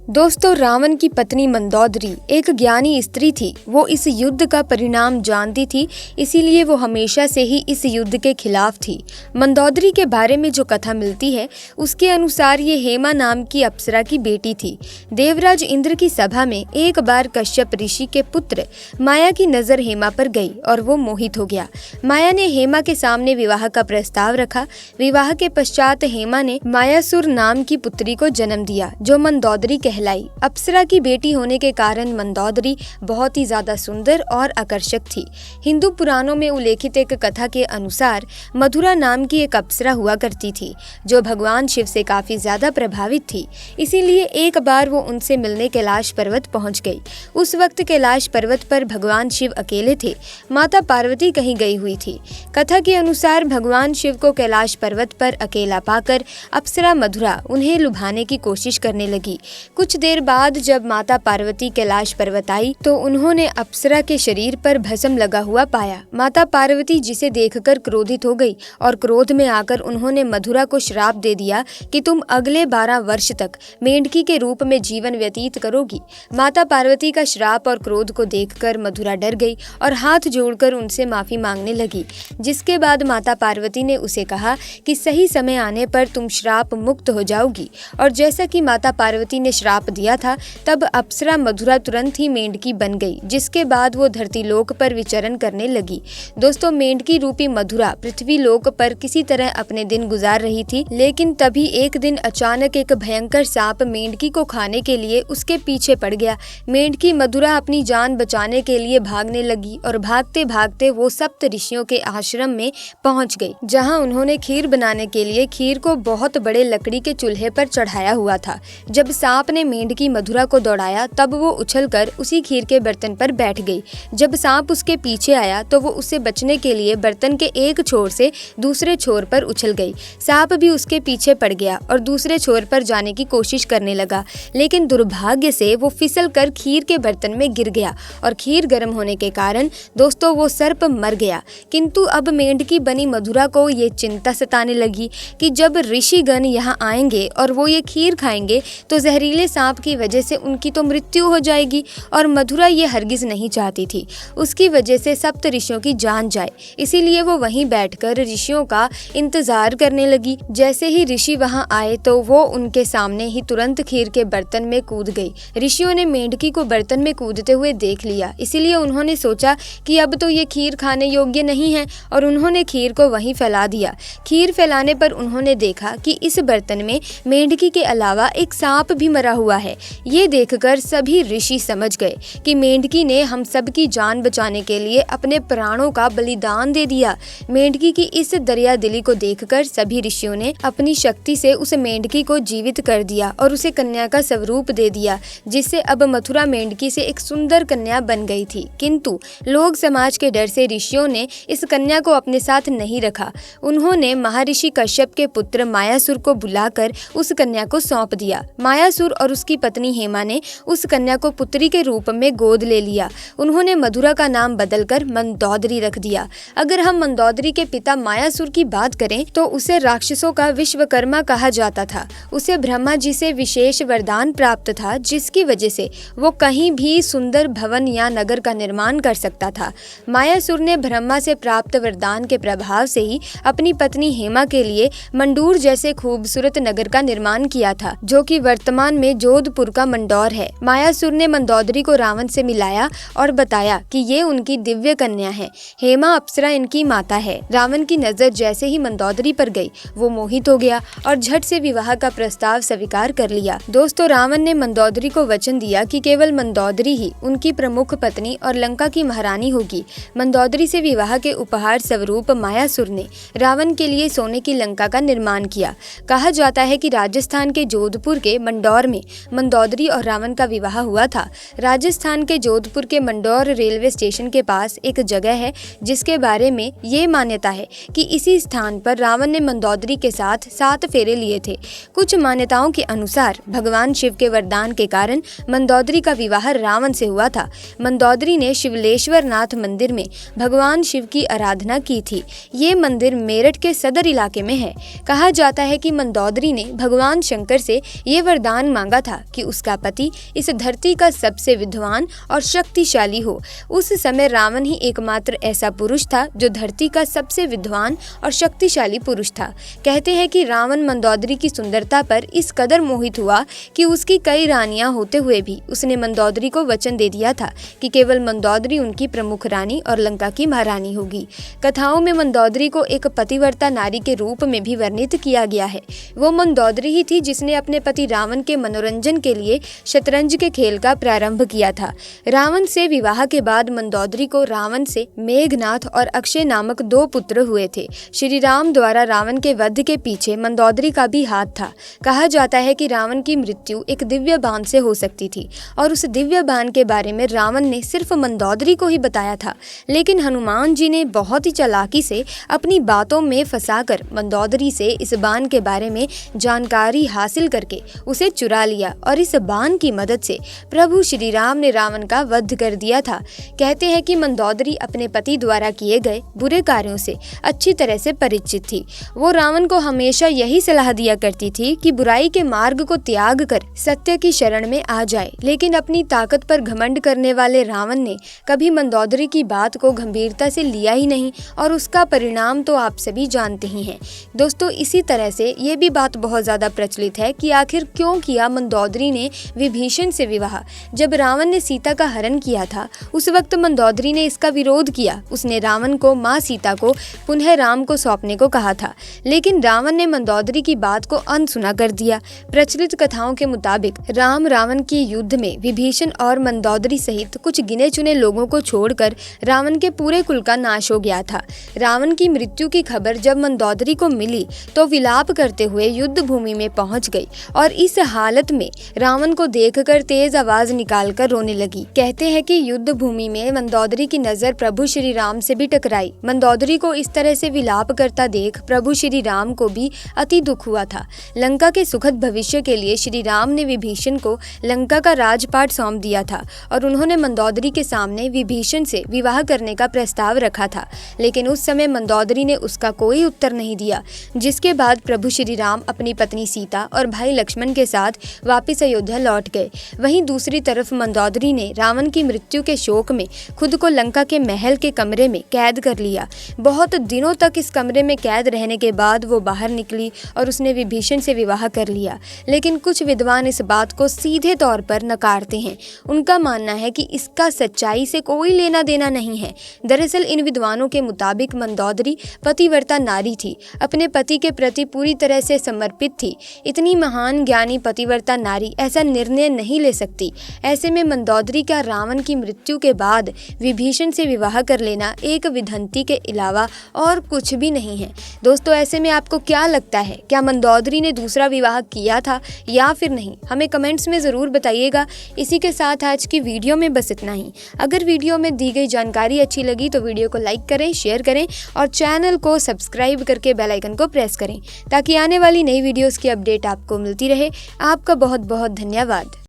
दोस्तों, रावण की पत्नी मंदोदरी एक ज्ञानी स्त्री थी। वो इस युद्ध का परिणाम जानती थी, इसीलिए वो हमेशा से ही इस युद्ध के खिलाफ थी। मंदोदरी के बारे में जो कथा मिलती है उसके अनुसार ये हेमा नाम की अप्सरा की बेटी थी। देवराज इंद्र की सभा में एक बार कश्यप ऋषि के पुत्र माया की नजर हेमा पर गई और वो मोहित हो गया। माया ने हेमा के सामने विवाह का प्रस्ताव रखा। विवाह के पश्चात हेमा ने मायासुर नाम की पुत्री को जन्म दिया जो मंदोदरी कहलाई। अप्सरा की बेटी होने के कारण मंदोदरी बहुत ही ज्यादा सुंदर और आकर्षक थी। हिंदू पुराणों में उल्लेखित एक कथा के अनुसार मधुरा नाम की एक अप्सरा हुआ करती थी जो भगवान शिव से काफी ज्यादा प्रभावित थी। इसीलिए एक बार वो उनसे मिलने कैलाश पर्वत पहुंच गई। उस वक्त कैलाश पर्वत पर भगवान शिव अकेले थे, माता पार्वती कहीं गई हुई थी। कथा के अनुसार भगवान शिव को कैलाश पर्वत पर अकेला पाकर अप्सरा मधुरा उन्हें लुभाने की कोशिश करने लगी। कुछ देर बाद जब माता पार्वती कैलाश पर्वत आई तो उन्होंने अप्सरा के शरीर पर भस्म लगा हुआ पाया। माता पार्वती जिसे देखकर क्रोधित हो गई और क्रोध में आकर उन्होंने मधुरा को श्राप दे दिया कि तुम अगले 12 वर्ष तक मेंढकी के रूप में जीवन व्यतीत करोगी। माता पार्वती का श्राप और क्रोध को देखकर मधुरा डर गई और हाथ जोड़कर उनसे माफी मांगने लगी। जिसके बाद माता पार्वती ने उसे कहा कि सही समय आने पर तुम श्राप मुक्त हो जाओगी। और जैसा कि माता पार्वती ने श्राप दिया था तब अप्सरा मधुरा तुरंत ही मेंढकी बन गई, जिसके बाद वो धरती लोक पर विचरण करने लगी। दोस्तों, मेंढकी रूपी मधुरा पृथ्वी लोक पर किसी तरह अपने दिन गुजार रही थी, लेकिन तभी एक दिन अचानक एक भयंकर सांप मेंढकी को खाने के लिए उसके पीछे पड़ गया। मेंढकी मधुरा अपनी जान बचाने के लिए भागने लगी और भागते भागते वो सप्त ऋषियों के आश्रम में पहुंच गई, जहां उन्होंने खीर बनाने के लिए खीर को बहुत बड़े लकड़ी के चूल्हे पर चढ़ाया हुआ था। जब सांप ने मेंढकी मधुरा को दौड़ाया तब वो उछलकर उसी खीर के बर्तन पर बैठ गई। जब सांप उसके पीछे आया तो वो उससे बचने के लिए बर्तन के एक छोर से दूसरे छोर पर उछल गई। सांप भी उसके पीछे पड़ गया और दूसरे छोर पर जाने की कोशिश करने लगा, लेकिन दुर्भाग्य से वो फिसल कर खीर के बर्तन में गिर गया और खीर गर्म होने के कारण दोस्तों वो सर्प मर गया। किंतु अब मेंढकी बनी मधुरा को ये चिंता सताने लगी कि जब ऋषिगण यहाँ आएंगे और वो ये खीर खाएंगे तो जहरीले सांप की वजह से उनकी तो मृत्यु हो जाएगी, और मधुरा ये हरगिज नहीं चाहती थी उसकी वजह से सप्त ऋषियों की जान जाए। इसीलिए वो वहीं बैठकर ऋषियों का इंतजार करने लगी। जैसे ही ऋषि वहां आए तो वो उनके सामने ही तुरंत खीर के बर्तन में कूद गई। ऋषियों ने मेंढकी को बर्तन में कूदते हुए देख लिया, इसीलिए उन्होंने सोचा कि अब तो ये खीर खाने योग्य नहीं है और उन्होंने खीर को वहीं फैला दिया। खीर फैलाने पर उन्होंने देखा कि इस बर्तन में मेंढकी के अलावा एक सांप भी मरा हुआ है। ये देखकर सभी ऋषि समझ गए कि मेंढकी ने हम सब की जान बचाने के लिए अपने प्राणों का बलिदान दे दिया। मेंढकी की इस दरिया दिली को देखकर सभी ऋषियों ने अपनी शक्ति से उस मेंढकी को जीवित कर दिया और उसे कन्या का स्वरूप दे दिया, जिससे अब मथुरा मेंढकी से एक सुंदर कन्या बन गई थी। किंतु लोग समाज के डर से ऋषियों ने इस कन्या को अपने साथ नहीं रखा। उन्होंने महर्षि कश्यप के पुत्र मायासुर को बुलाकर उस कन्या को सौंप दिया। मायासुर और उसकी पत्नी हेमा ने उस कन्या को पुत्री के रूप में गोद ले लिया। उन्होंने मधुरा का नाम बदलकर मंदोदरी रख दिया। अगर हम मंदोदरी के पिता मायासुर की बात करें तो उसे राक्षसों का विश्वकर्मा कहा जाता था। उसे ब्रह्मा जी से विशेष वरदान प्राप्त था, जिसकी वजह से वो कहीं भी सुंदर भवन या नगर का निर्माण कर सकता था। मायासुर ने ब्रह्मा से प्राप्त वरदान के प्रभाव से ही अपनी पत्नी हेमा के लिए मंडूर जैसे खूबसूरत नगर का निर्माण किया था, जो कि वर्तमान में जोधपुर का मंडौर है। मायासुर ने मंदोदरी को रावण से मिलाया और बताया कि ये उनकी दिव्य कन्या है। हेमा अप्सरा इनकी माता है। रावण की नजर जैसे ही मंदोदरी पर गई वो मोहित हो गया और झट से विवाह का प्रस्ताव स्वीकार कर लिया। दोस्तों, रावण ने मंदोदरी को वचन दिया कि केवल मंदोदरी ही उनकी प्रमुख पत्नी और लंका की महारानी होगी। मंदोदरी से विवाह के उपहार स्वरूप मायासुर ने रावण के लिए सोने की लंका का निर्माण किया। कहा जाता है कि राजस्थान के जोधपुर के मंडौर में मंदोदरी और रावण का विवाह हुआ था। राजस्थान के जोधपुर के मंडौर रेलवे स्टेशन के पास एक जगह है जिसके बारे में ये मान्यता है कि इसी स्थान पर रावण ने मंदोदरी के साथ 7 फेरे लिए थे। कुछ मान्यताओं के अनुसार भगवान शिव के वरदान के कारण मंदोदरी का विवाह रावण से हुआ था। मंदोदरी ने शिवलेश्वर नाथ मंदिर में भगवान शिव की आराधना की थी। ये मंदिर मेरठ के सदर इलाके में है। कहा जाता है कि मंदोदरी ने भगवान शंकर से ये वरदान मांगा चाहता था कि उसका पति इस धरती का सबसे विद्वान और शक्तिशाली हो। उस समय रावण ही एकमात्र ऐसा पुरुष था जो धरती का सबसे विद्वान और शक्तिशाली पुरुष था। कहते हैं कि रावण मंदोदरी की सुंदरता पर इस कदर मोहित हुआ कि उसकी कई रानियां होते हुए भी उसने मंदोदरी को वचन दे दिया था कि केवल मंदोदरी उनकी प्रमुख रानी और लंका की महारानी होगी। कथाओं में मंदोदरी को एक पतिव्रता नारी के रूप में भी वर्णित किया गया है। वो मंदोदरी ही थी जिसने अपने पति रावण के मनोरंजन के लिए शतरंज के खेल का प्रारंभ किया था। रावण से विवाह के बाद मंदोदरी को रावण से मेघनाथ और अक्षय नामक 2 पुत्र हुए थे। श्री राम द्वारा रावण के वध के पीछे मंदोदरी का भी हाथ था। कहा जाता है कि रावण की मृत्यु एक दिव्य बाण से हो सकती थी और उस दिव्य बाण के बारे में रावण ने सिर्फ मंदोदरी को ही बताया था, लेकिन हनुमान जी ने बहुत ही चालाकी से अपनी बातों में फंसाकर मंदोदरी से इस बाण के बारे में जानकारी हासिल करके उसे चुरा लिया और इस बाण की मदद से प्रभु श्री राम ने रावण का वध कर दिया था। कहते हैं कि मंदोदरी अपने पति द्वारा किए गए बुरे कार्यों से अच्छी तरह से परिचित थी। वो रावण को हमेशा यही सलाह दिया करती थी कि बुराई के मार्ग को त्याग कर सत्य की शरण में आ जाए, लेकिन अपनी ताकत पर घमंड करने वाले रावण ने कभी मंदोदरी की बात को गंभीरता से लिया ही नहीं और उसका परिणाम तो आप सभी जानते ही हैं। दोस्तों, इसी तरह से ये भी बात बहुत ज्यादा प्रचलित है कि आखिर क्यों किया मंदोदरी ने विभीषण से विवाह। जब रावण ने सीता का हरण किया था उस वक्त मंदोदरी ने इसका विरोध किया। उसने रावण को माँ सीता को पुनः राम को सौंपने को कहा था, लेकिन रावण ने मंदोदरी की बात को अनसुना कर दिया। प्रचलित कथाओं के मुताबिक राम रावण के युद्ध में विभीषण और मंदोदरी सहित कुछ गिने चुने लोगों को छोड़कर रावण के पूरे कुल का नाश हो गया था। रावण की मृत्यु की खबर जब मंदोदरी को मिली तो विलाप करते हुए युद्ध भूमि में पहुंच गई और इस हालत में रावण को देखकर तेज आवाज निकालकर रोने लगी। कहते हैं कि युद्ध भूमि में मंदोदरी की नजर प्रभु श्री राम से भी टकराई। मंदोदरी को इस तरह से विलाप करता देख प्रभु श्री राम को भी अति दुख हुआ था। लंका के सुखद भविष्य के लिए श्री राम ने विभीषण को लंका का राजपाट सौंप दिया था और उन्होंने मंदोदरी के सामने विभीषण से विवाह करने का प्रस्ताव रखा था, लेकिन उस समय मंदोदरी ने उसका कोई उत्तर नहीं दिया। जिसके बाद प्रभु श्री राम अपनी पत्नी सीता और भाई लक्ष्मण के साथ वापस अयोध्या लौट गए। वहीं दूसरी तरफ मंदोदरी ने रावण की मृत्यु के शोक में खुद को लंका के महल के कमरे में कैद कर लिया। बहुत दिनों तक इस कमरे में कैद रहने के बाद वो बाहर निकली और उसने विभीषण से विवाह कर लिया, लेकिन कुछ विद्वान इस बात को सीधे तौर पर नकारते हैं। उनका मानना है कि इसका सच्चाई से कोई लेना देना नहीं है। दरअसल इन विद्वानों के मुताबिक मंदोदरी पतिव्रता नारी थी, अपने पति के प्रति पूरी तरह से समर्पित थी। इतनी महान ज्ञानी पतिव्रता नारी ऐसा निर्णय नहीं ले सकती। ऐसे में मंदोदरी का रावण की मृत्यु के बाद विभीषण से विवाह कर लेना एक विधंती के अलावा और कुछ भी नहीं है। दोस्तों, ऐसे में आपको क्या लगता है, क्या मंदोदरी ने दूसरा विवाह किया था या फिर नहीं? हमें कमेंट्स में ज़रूर बताइएगा। इसी के साथ आज की वीडियो में बस इतना ही। अगर वीडियो में दी गई जानकारी अच्छी लगी तो वीडियो को लाइक करें, शेयर करें और चैनल को सब्सक्राइब करके बेल आइकन को प्रेस करें ताकि आने वाली नई वीडियोस की अपडेट आपको मिलती रहे। आपका बहुत बहुत धन्यवाद।